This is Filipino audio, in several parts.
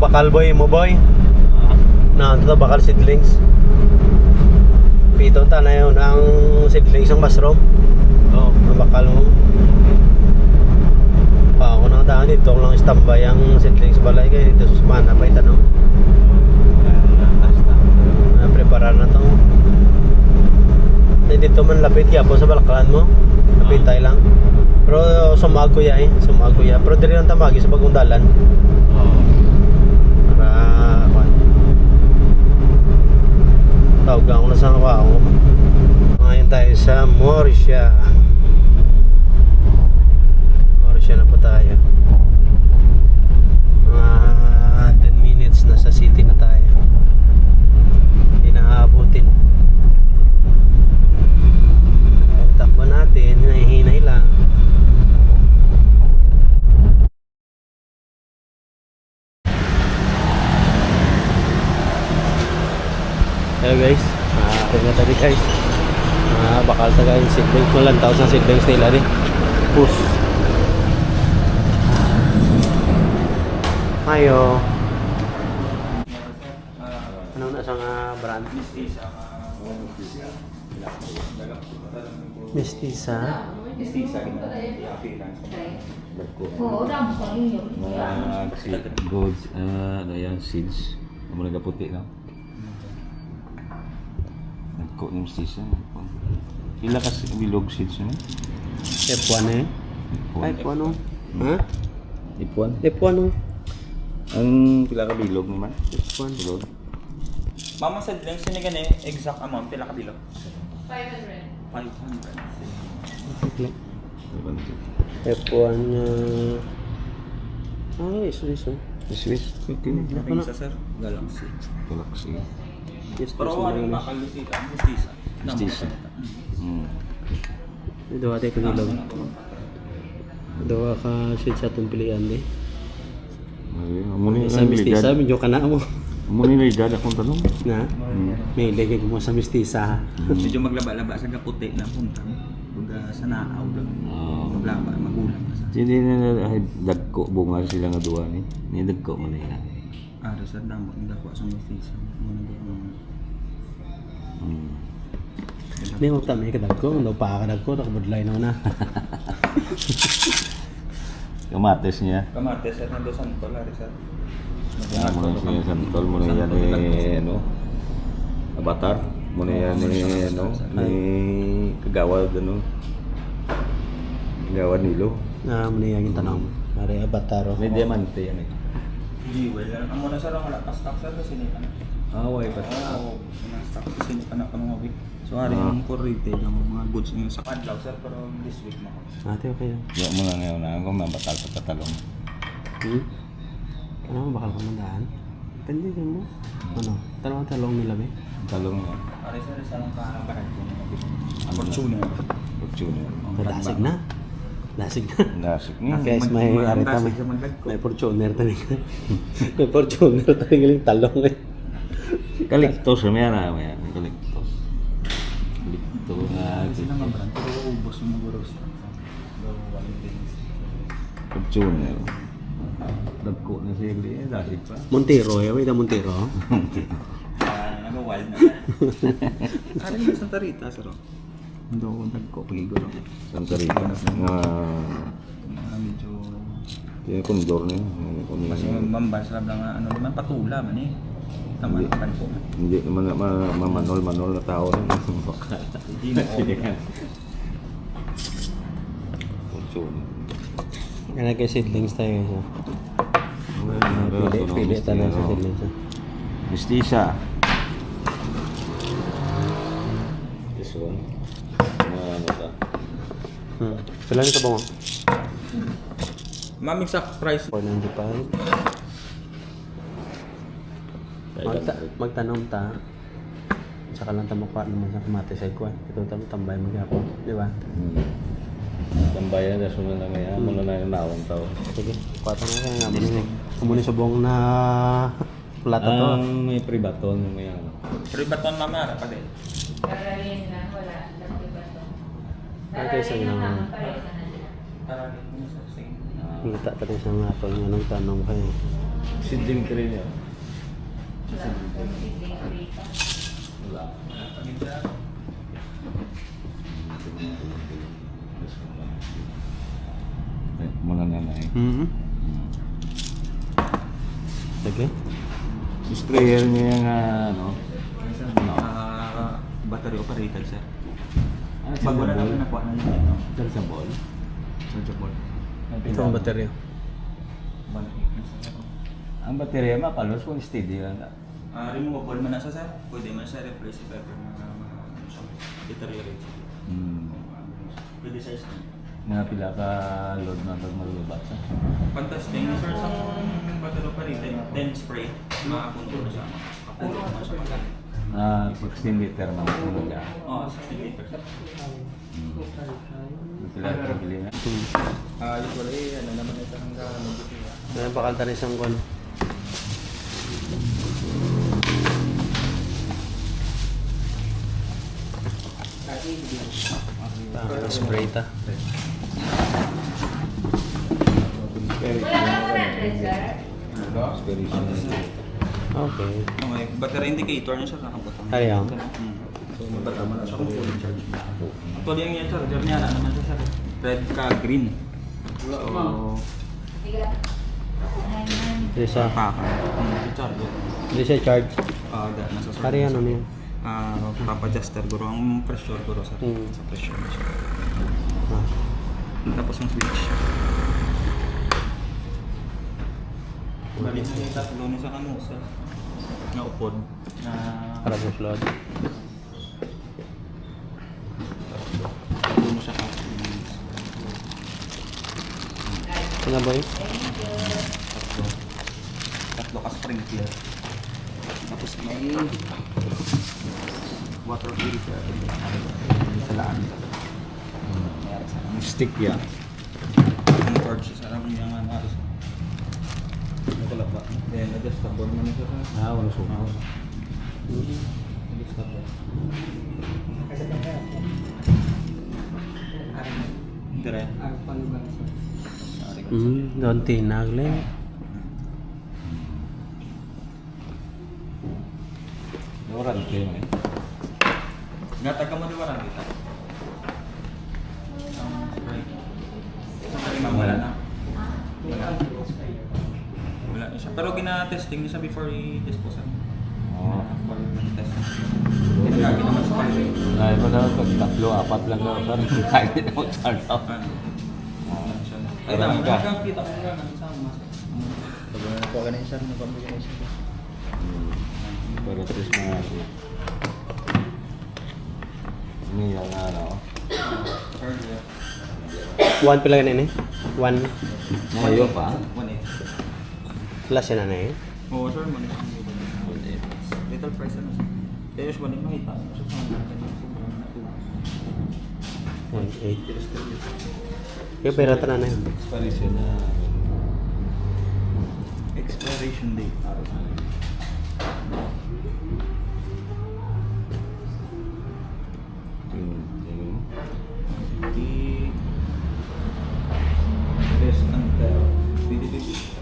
bakal boy mo boy. Na ito bakal seedlings. Pito ta na yun ang seedlings ng mushroom. Oo. Ang bakal mo. Pa ako nang daan dito lang standby ang seedlings balay kay dito sa mana pa itanong. Preparar na to. Dito man lapit kaya po sa balakalan mo. Lapit tayo lang. Pero sumag ko ya eh. Sumag ko ya. Pero diri lang tamagi sa bagong dalan. Oo. Para tawag ako na sa ako. Ngayon tayo sa Mauricia. Mauricia na po tayo. 10 minutes na sa city na tayo. Hindi na aabutin. Takbo natin, hinahinay lang. Hello guys, tingnan tadi guys. Bakal ta guys, seedlings mo lang tao sa seedlings nila rin. Push. Ayo. Ano na sa brand? Mestiza. Mestiza gitu. Goods, ano yan, seeds. Ang mga puti na. Nagko ng mestiza. Ila kasi bilog seeds na. F1 eh. Ay, F1 oh. Ha? Ipuan. F1 oh. Ang pila ka bilog naman. F1. Bilog. Mama said lang sinigan eh, exact amount, pila ka bilo? 500. F1 ay, Swiss oh. Swiss. Okay. Nakisa sir, Galaxy. Galaxy. Yes, Pero ano yung makalusita? Mestiza. Mestiza. Dua tayo kanilog. Dua ka shit sa itong pilihan eh. Sa mestiza, medyo ka na mo. Muna yung ligad akong tanong. Na? May ilagay mo sa mestiza. Medyo maglaba-laba sa kaputi na puntang. Pag sa naaw lang. Maglaba, magulang na sa. Hindi na dagko bunga sila nga duwa ni. Ni dagko man na yan. Ari sir, damo ang dako sa mestiza. Muna doon. Hindi mo tama kadag ko. Ano pa kadag ko. Nakabudlay na na. Kamates niya. Kamates sir, nando sa Ari sir. Muna siya santol, muna yan ano, Avatar, muna yan ano, ni Kagawad ano, Kagawad Nilo. Muna yung tanong mo. Ari abataro. May diamante yan eh. Jewel, ang muna sir, ang wala pa stock sir, kasi hindi pa na. Away pa. Oo, stock kasi hindi pa na mga week. So ari yung for retail, ang mga goods yung sa padlaw sir, pero this week mo. Ate, okay. Diya mo lang ngayon na kung mabatal sa katalong. Ano, bakal ka mandaan? Depende din mo. Ano? Talong nila ba? Talong yan. Ari sir, isa lang kabahan ko. Fortuner. Fortuner. Lasig na. Lasig na. Nasik niya. Guys, may arita may Fortuner talaga. May Fortuner talaga yung talong eh. Kaliktos may ana may kaliktos. Kaliktos na. Sila nga brand, pero ubos yung mga stock. Fortuner. Dagko na siya dahil pa. Montero, eh. Wait, Montero. Nag-wild na. Ari yung Santa Rita sir. Hindi ako nagko pagigo lang. Santa Rita. Medyo Yung kondor niya. kasi mambas lang ano naman patula man eh. Tama naman po. Hindi naman mamanol na tao rin. Hindi mo Fortuner. Kaya kay seedlings tayo guys. Pili tayo sa seedlings. Mestiza. This one. Ano ta? Pila nito ba mo? Ma'am, exact price. 495. Magtanong ta. Saka lang tamukuha naman sa kamatis ay kuha. Ito tambay magyapon. Di ba? Tambayan na sunod na ngayon. Muna na yung nawang tao. Sige. Kuha tayo nga. Kumuni sa buong na plata to. May pribaton yung may ano. Pero baton mamara pa din. Karalin na, wala. Dati ba ito? Okay, sa inang Karalin mo sa sing. kita tadi sa nga to yung anong tanong kayo. Seedling ka rin yun. Wala. Kami sibling free pa. Wala. Mga nanay. Sige. Sprayer niya yung ano? Battery operated, sir. Ano Pag wala naman nakuha na yun, no? Chargeable? Chargeable. Ito ang baterya. Ang baterya mapalos kung steady lang. Removable man na siya, sir. Pwede man siya replace if ever na deteriorate. Pwede siya isa. Nga pila ka load na pag malubat sa. Pag-testing, sir, sa battery operated, then spray. Makapuno na siya. Makapuno na siya. 16 liter na mga. Oo, 60 liters. Pila ka bili na. Usually, ano naman ito hanggang Ayan, pakalta na isang kwan. Spray ta. Wala ka mo na, sir? Okay. Okay, battery indicator niya siya nakabutang. Ayaw. So, mabata mo na siya kung fully charge. Actually, yung charger niya, ano naman siya, sir? Red ka green. So, Tiga. Ayun. Hindi siya. paka. Si charger. Hindi siya charge. Nasa Pari ano niya. Papa-adjuster guro. Ang pressure guro, sir. Sa pressure na siya. Tapos yung switch. Balik na yung tatlo niya sa ano, sir. Na upod. Na... Para sa flood. Tatlo mo siya ka. Ano ba yun? Tatlo ka spring clear. Tapos may water filter sa laan. Mayroon sa Ang stick yan. ang cord siya sa naman yung ano. Nakulap ba? Then adjustable mo nito sa Wala suka. adjustable. Dire. Doon tinagli. Oran kayo eh. Gataga mo diwaran kita. Wala na. Wala na siya. Pero gina-testing niya siya before i-dispose. Oo. Test. Ginagagin naman sa pala. Ay, pa daw, pag tatlo, apat lang daw. Parang kahit na ako charge out. Ay, dami ka. nakakita ko nga ng sama. Pag nakuha ka na yung sarang combination. Pero tres mga ako. Ini yung ano. Hardware. One pila ganun eh. One Mayo pa. 1.8. plus yan na eh. Oo, sir. Little price na siya. Kaya usually makita mo siya sa mga One eight. Kaya pera ta na yun. Expiration na. expiration date. Di less until 2050.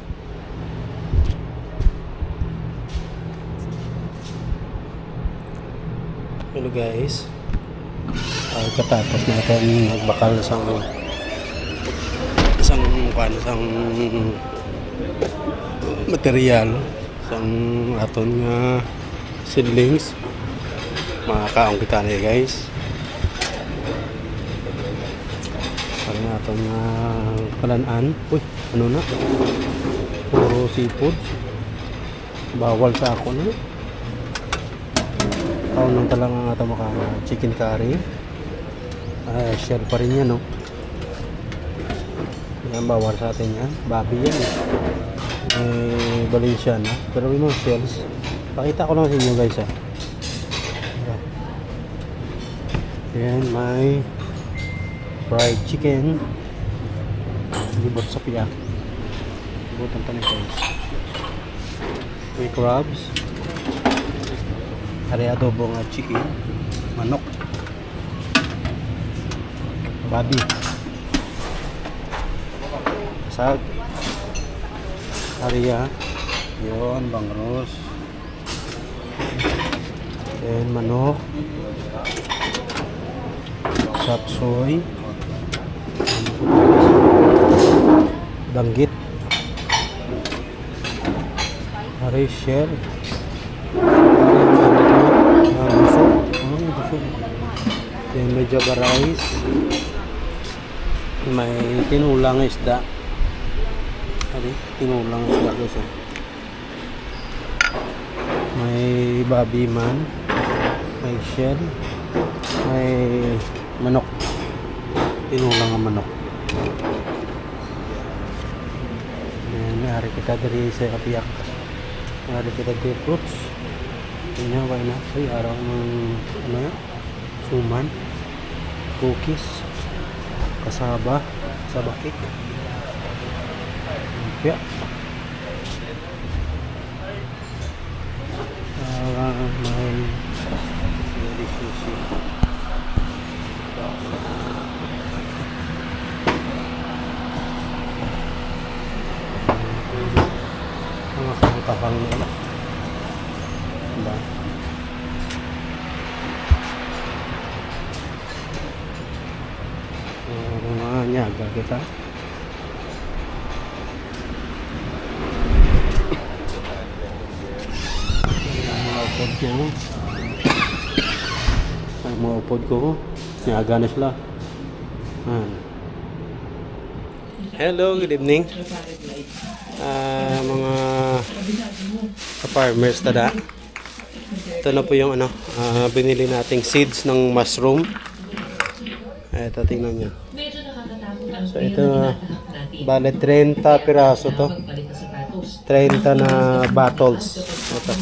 Hello guys. Katapos natin magbakal isang material, isang aton nga seedlings. Makakaong kita na guys. Parang aton nga kalanaan. Uy, ano na? Puro seafood. Bawal sa ako na. Taon lang talaga nga ito maka chicken curry. Shell pa rin yan, no? Yan, bawal sa atin yan. Babi yan, eh. Valenciana. Pero may mga shells. Pakita ko lang sa inyo, guys, ah. Yan, may fried chicken. Libot sa piya. Libotan pa ni guys. May crabs. Hari adobo nga chicken, manok, babi, sag, hariya, Yun, bangus. Then manok. Sapsoy. Danggit. Rachel. Busog. Busog. Then may java rice. May tinulang isda. Ano? Tinulang isda guys. May babi man. May shell. May manok. Tinulang ang manok. May kita dari sa kapiyak. May kita dari fruits. Ini apa ini? Ay, araw ng ano yan? Suman. Cookies. Kasaba. Kasaba cake. Lumpia. May sushi. Mga kapang nila. Diba? Mga nyaga kita. Mga upod niya. Ay, mga upod ko. Nyaga na sila. Hello, good evening. Mga farmers tada. Ito na po yung ano, binili nating seeds ng mushroom. Ito, tingnan nyo. So ito, bale 30 piraso to. 30 na bottles. Ito.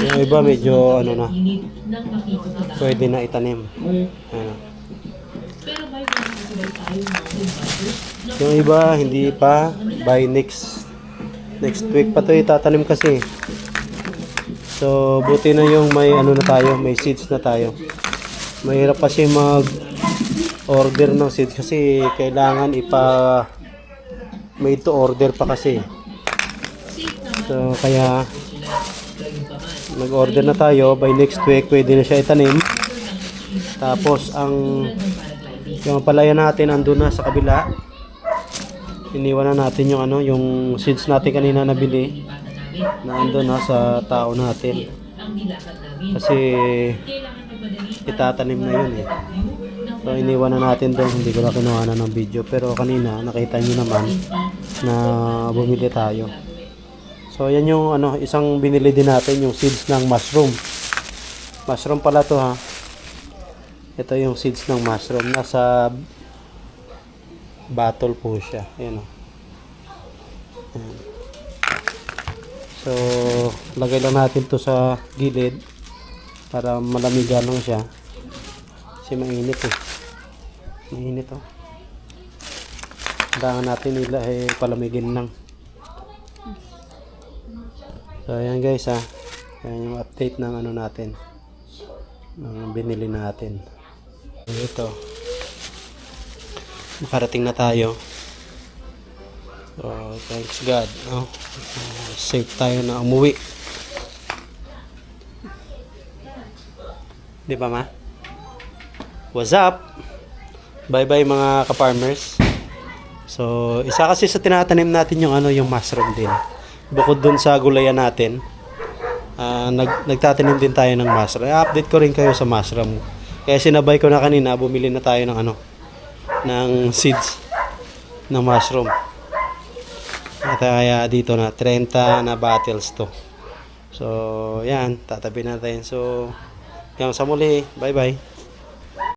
Yung iba medyo ano na, pwede na itanim. Ano. Yung iba hindi pa, by next week pa to itatanim kasi. So buti na yung may ano na tayo, may seeds na tayo. Mahirap kasi mag order ng seeds kasi kailangan may to order pa kasi. So kaya mag-order na tayo, by next week pwede na siya itanim. Tapos yung palaya natin andun na sa kabila. Iniwan na natin yung ano, yung seeds natin kanina nabili na andun na sa tao natin. Kasi itatanim na yun eh. So iniwan na natin doon, hindi ko na kinuha na ng video. Pero kanina nakita nyo naman na bumili tayo. So yan yung ano, isang binili din natin, yung seeds ng mushroom. Mushroom pala to ha. Ito yung seeds ng mushroom. Nasa bottle po siya. Ayan o. Ayan. So lagay lang natin to sa gilid para malamigan lang siya. Kasi mainit eh. Mainit o. Kailangan natin nila palamigin lang. So ayan guys ha. Ayan yung update ng ano natin. Ng binili natin. Ito. Makarating na tayo. So thanks God. No? Safe tayo na umuwi. Di ba ma? What's up? Bye bye mga ka-farmers. So isa kasi sa tinatanim natin yung ano, yung mushroom din. Bukod dun sa gulayan natin, nagtatanim din tayo ng mushroom. I-update ko rin kayo sa mushroom. Kaya sinabay ko na kanina, bumili na tayo ng ano, ng seeds ng mushroom. At kaya dito na 30 na bottles to. So yan, tatabi natin. So hanggang sa muli, bye bye.